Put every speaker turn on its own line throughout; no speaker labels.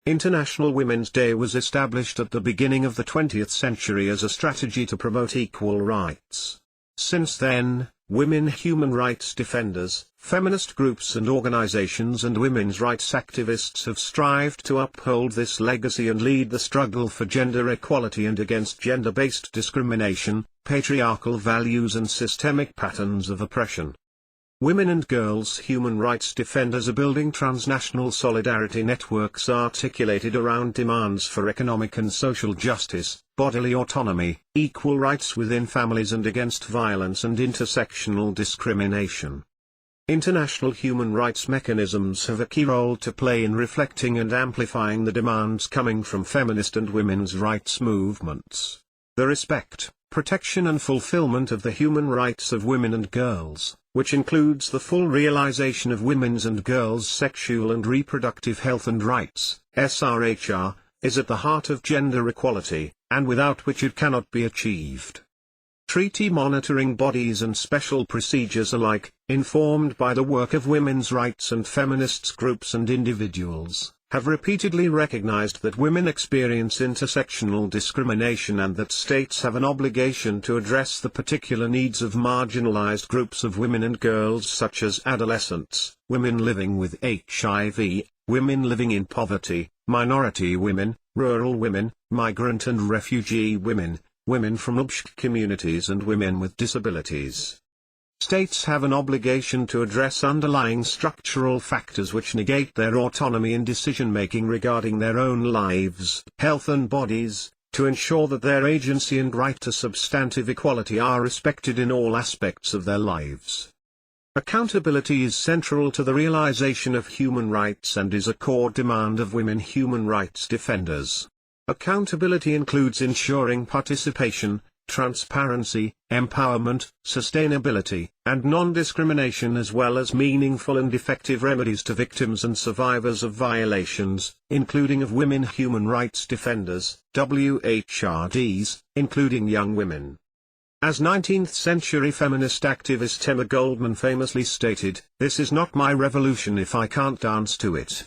International Women's Day was established at the beginning of the 20th century as a strategy to promote equal rights. Since then, women human rights defenders, feminist groups and organizations and women's rights activists have strived to uphold this legacy and lead the struggle for gender equality and against gender-based discrimination, patriarchal values and systemic patterns of oppression. Women and girls human rights defenders are building transnational solidarity networks articulated around demands for economic and social justice, bodily autonomy, equal rights within families and against violence and intersectional discrimination. International human rights mechanisms have a key role to play in reflecting and amplifying the demands coming from feminist and women's rights movements. The respect, protection and fulfillment of the human rights of women and girls, which includes the full realization of women's and girls' sexual and reproductive health and rights, SRHR, is at the heart of gender equality, and without which it cannot be achieved. Treaty monitoring bodies and special procedures alike, informed by the work of women's rights and feminist groups and individuals, have repeatedly recognized that women experience intersectional discrimination and that states have an obligation to address the particular needs of marginalized groups of women and girls such as adolescents, women living with HIV, women living in poverty, minority women, rural women, migrant and refugee women, women from UBSC communities and women with disabilities. States have an obligation to address underlying structural factors which negate their autonomy in decision-making regarding their own lives, health and bodies, to ensure that their agency and right to substantive equality are respected in all aspects of their lives. Accountability is central to the realization of human rights and is a core demand of women human rights defenders. Accountability includes ensuring participation, transparency, empowerment, sustainability, and non-discrimination as well as meaningful and effective remedies to victims and survivors of violations, including of women human rights defenders, WHRDs, including young women. As 19th-century feminist activist Emma Goldman famously stated, "This is not my revolution if I can't dance to it."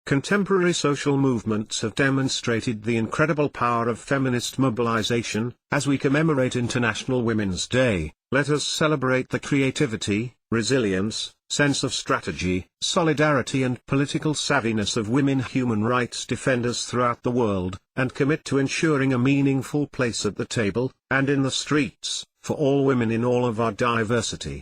Contemporary social movements have demonstrated the incredible power of feminist mobilization. As we commemorate International Women's Day, let us celebrate the creativity, resilience, sense of strategy, solidarity and political savviness of women human rights defenders throughout the world, and commit to ensuring a meaningful place at the table, and in the streets, for all women in all of our diversity.